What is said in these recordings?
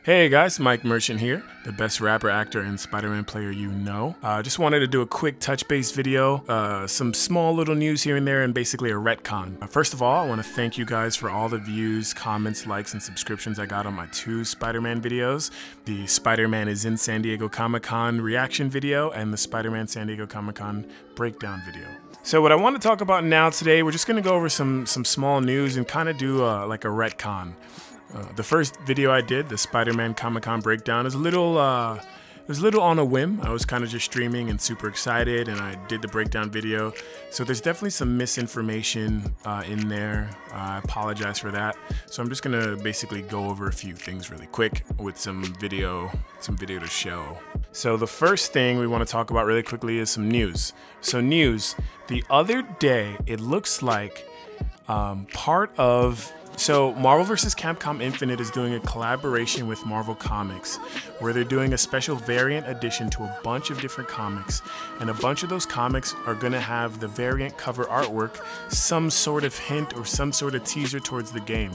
Hey guys, Mike Merchant here, the best rapper, actor, and Spider-Man player you know. Just wanted to do a quick touch base video, some small little news here and there, and basically a retcon. First of all, I want to thank you guys for all the views, comments, likes, and subscriptions I got on my 2 Spider-Man videos. The Spider-Man is in San Diego Comic-Con reaction video, and the Spider-Man San Diego Comic-Con breakdown video. So what I want to talk about now today, we're just going to go over some small news and kind of do like a retcon. The first video I did, the Spider-Man Comic-Con breakdown, is a little on a whim. I was kind of just streaming and super excited, and I did the breakdown video. So there's definitely some misinformation in there. I apologize for that. So I'm just gonna basically go over a few things really quick with some video to show. So the first thing we want to talk about really quickly is some news. So news, the other day, it looks like So Marvel vs. Capcom Infinite is doing a collaboration with Marvel Comics where they're doing a special variant edition to a bunch of different comics, and a bunch of those comics are going to have the variant cover artwork, some sort of hint or some sort of teaser towards the game.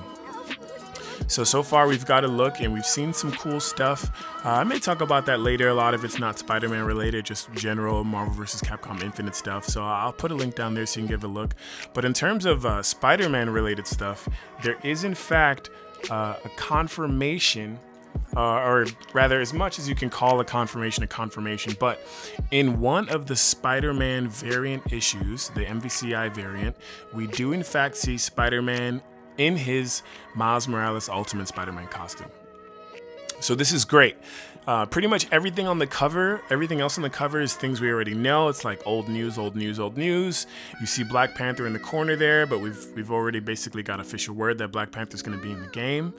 So far we've got a look and we've seen some cool stuff. I may talk about that later. A lot of it's not Spider-Man related, just general Marvel vs. Capcom Infinite stuff. So I'll put a link down there so you can give a look. But in terms of Spider-Man related stuff, there is in fact a confirmation, or rather as much as you can call a confirmation, but in one of the Spider-Man variant issues, the MVCi variant, we do in fact see Spider-Man in his Miles Morales Ultimate Spider-Man costume. So this is great. Pretty much everything on the cover, everything else on the cover is things we already know. It's like old news, old news, old news. You see Black Panther in the corner there, but we've already basically got official word that Black Panther's gonna be in the game.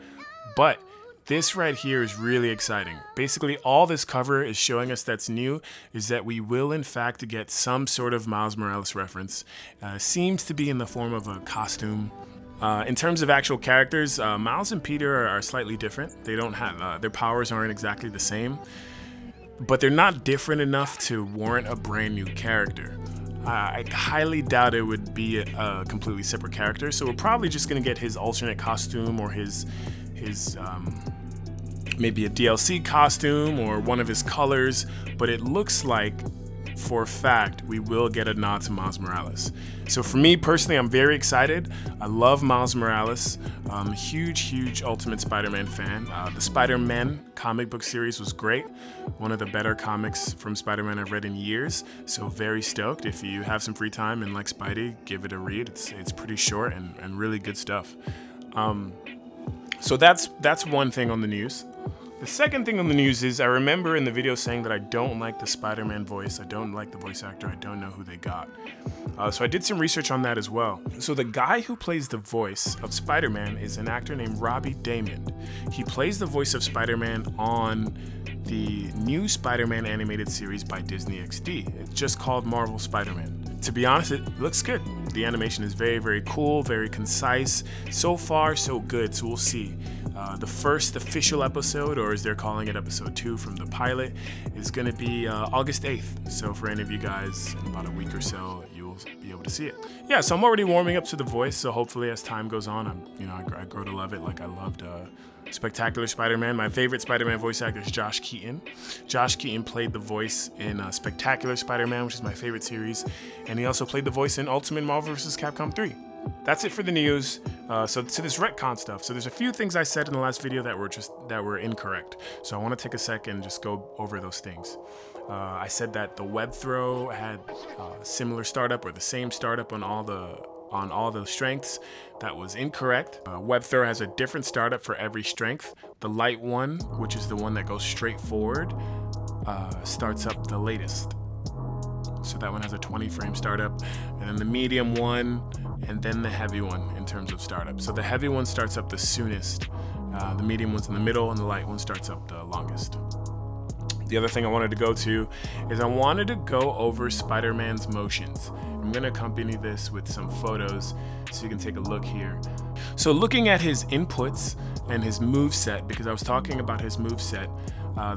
But this right here is really exciting. Basically, all this cover is showing us that's new is that we will in fact get some sort of Miles Morales reference. Seems to be in the form of a costume. In terms of actual characters, Miles and Peter are slightly different. They don't have, their powers aren't exactly the same, but they're not different enough to warrant a brand new character. I highly doubt it would be a completely separate character, so we're probably just gonna get his alternate costume or his maybe a DLC costume or one of his colors, but it looks like for a fact we will get a nod to Miles Morales. So for me personally, I'm very excited. I love Miles Morales. I'm a huge Ultimate Spider-Man fan. The Spider-Man comic book series was great. One of the better comics from Spider-Man I've read in years. So very stoked. If you have some free time and like Spidey, give it a read. It's pretty short and really good stuff. So that's one thing on the news. The second thing on the news is I remember in the video saying that I don't like the Spider-Man voice, I don't like the voice actor, I don't know who they got. So I did some research on that as well. So the guy who plays the voice of Spider-Man is an actor named Robbie Daymond. He plays the voice of Spider-Man on the new Spider-Man animated series by Disney XD. It's just called Marvel Spider-Man. To be honest, it looks good. The animation is very cool, very concise. So far, so good, so we'll see. The first official episode, or as they're calling it, episode 2 from the pilot, is going to be August 8th. So for any of you guys, in about a week or so, you'll be able to see it. Yeah, so I'm already warming up to the voice, so hopefully as time goes on, I grow to love it like I loved Spectacular Spider-Man. My favorite Spider-Man voice actor is Josh Keaton. Josh Keaton played the voice in Spectacular Spider-Man, which is my favorite series, and he also played the voice in Ultimate Marvel vs. Capcom 3. That's it for the news. So to this retcon stuff. So there's a few things I said in the last video that were incorrect. So I want to take a second and just go over those things. I said that the web throw had similar startup or the same startup on all the strengths. That was incorrect. Web throw has a different startup for every strength. The light one, which is the one that goes straight forward, starts up the latest. So that one has a 20 frame startup, and then the medium one, and then the heavy one in terms of startup. So the heavy one starts up the soonest, the medium one's in the middle, and the light one starts up the longest. The other thing I wanted to go to is I wanted to go over Spider-Man's motions. I'm gonna accompany this with some photos so you can take a look here. So looking at his inputs, and his moveset, because I was talking about his moveset.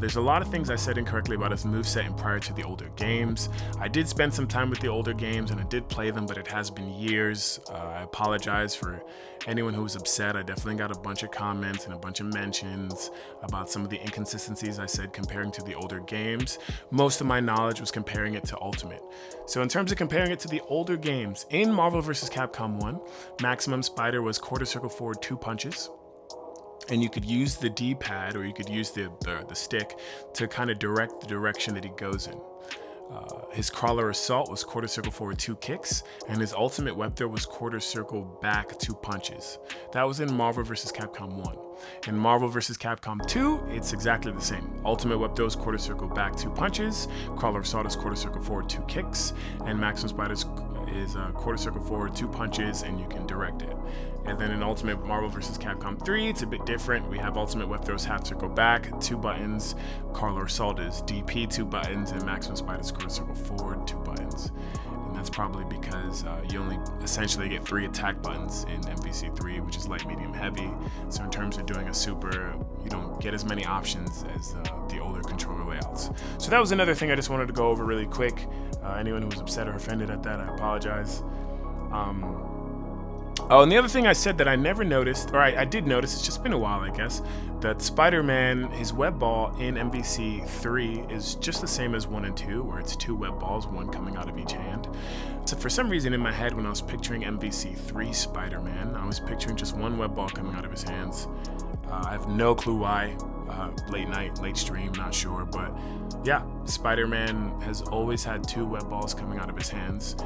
There's a lot of things I said incorrectly about his moveset and prior to the older games. I did spend some time with the older games and I did play them, but it has been years. I apologize for anyone who was upset. I definitely got a bunch of comments and a bunch of mentions about some of the inconsistencies I said comparing to the older games. Most of my knowledge was comparing it to Ultimate. So in terms of comparing it to the older games, in Marvel vs. Capcom 1, Maximum Spider was quarter circle forward 2 punches. And you could use the D-pad or you could use the stick to kind of direct the direction that he goes in. His crawler assault was quarter circle forward 2 kicks, and his ultimate web throw was quarter circle back 2 punches. That was in Marvel vs. Capcom 1. In Marvel vs. Capcom 2, it's exactly the same. Ultimate web throw is quarter circle back 2 punches, crawler assault is quarter circle forward 2 kicks, and Maximum Spider is quarter circle forward 2 punches, and you can direct it. And then in Ultimate Marvel vs. Capcom 3, it's a bit different. We have Ultimate web throws half circle back 2 buttons, crawler assault is DP 2 buttons, and Maximum Spider is quarter circle forward 2 buttons. And that's probably because you only essentially get 3 attack buttons in MVC3, which is light, medium, heavy. So in terms of doing a super, you don't get as many options as the older controller layouts. So that was another thing I just wanted to go over really quick. Anyone who was upset or offended at that, I apologize. Oh, and the other thing I said that I never noticed, or I did notice, it's just been a while, I guess, that Spider-Man, his web ball in MVC 3 is just the same as 1 and 2, where it's 2 web balls, 1 coming out of each hand. So for some reason in my head, when I was picturing MVC 3 Spider-Man, I was picturing just 1 web ball coming out of his hands. I have no clue why. Late night, late stream, not sure, but yeah, Spider-Man has always had 2 web balls coming out of his hands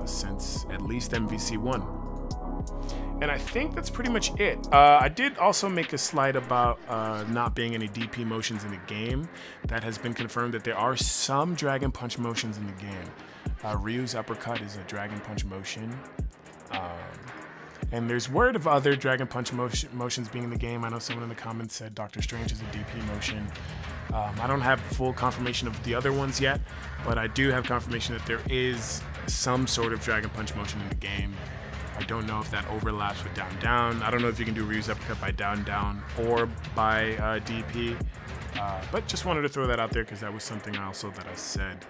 since at least MVC 1. And I think that's pretty much it. I did also make a slide about not being any DP motions in the game. That has been confirmed that there are some Dragon Punch motions in the game. Ryu's uppercut is a Dragon Punch motion. And there's word of other Dragon Punch motions being in the game. I know someone in the comments said Doctor Strange is a DP motion. I don't have full confirmation of the other ones yet, but I do have confirmation that there is some sort of Dragon Punch motion in the game. I don't know if that overlaps with down down. I don't know if you can do Ryu's uppercut by down down or by DP, but just wanted to throw that out there because that was something also that I said.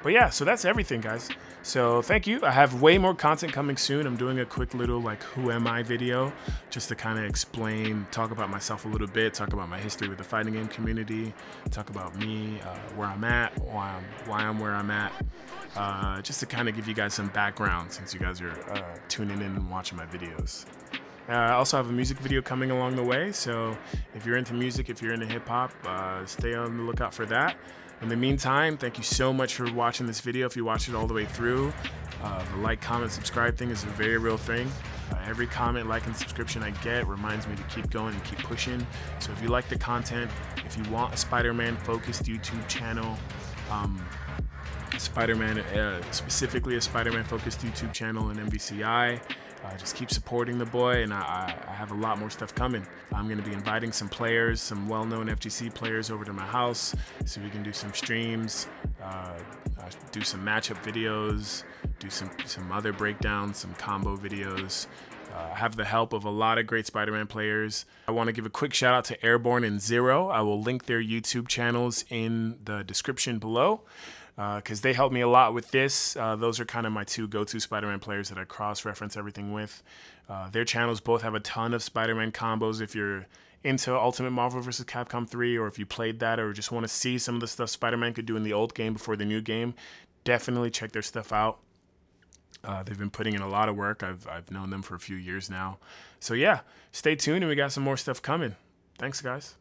But yeah, so that's everything, guys. So thank you. I have way more content coming soon. I'm doing a quick little like who am I video just to kind of explain, talk about myself a little bit, talk about my history with the fighting game community, talk about me, where I'm at, why I'm where I'm at, just to kind of give you guys some background since you guys are tuning in and watching my videos. I also have a music video coming along the way, so if you're into music, if you're into hip-hop, stay on the lookout for that. In the meantime, thank you so much for watching this video. If you watched it all the way through, the like, comment, subscribe thing is a very real thing. Every comment, like, and subscription I get reminds me to keep going and keep pushing. So if you like the content, if you want a Spider-Man focused YouTube channel, specifically a Spider-Man focused YouTube channel in MVCi, just keep supporting the boy, and I have a lot more stuff coming. I'm going to be inviting some players, some well-known FGC players over to my house so we can do some streams, do some matchup videos, do some other breakdowns, some combo videos. I have the help of a lot of great Spider-Man players. I want to give a quick shout out to Airborne and Zero. I will link their YouTube channels in the description below, because they helped me a lot with this. Those are kind of my 2 go-to Spider-Man players that I cross-reference everything with. Their channels both have a ton of Spider-Man combos. If you're into Ultimate Marvel vs. Capcom 3, or if you played that or just want to see some of the stuff Spider-Man could do in the old game before the new game, definitely check their stuff out. They've been putting in a lot of work. I've known them for a few years now. So yeah, stay tuned and we got some more stuff coming. Thanks, guys.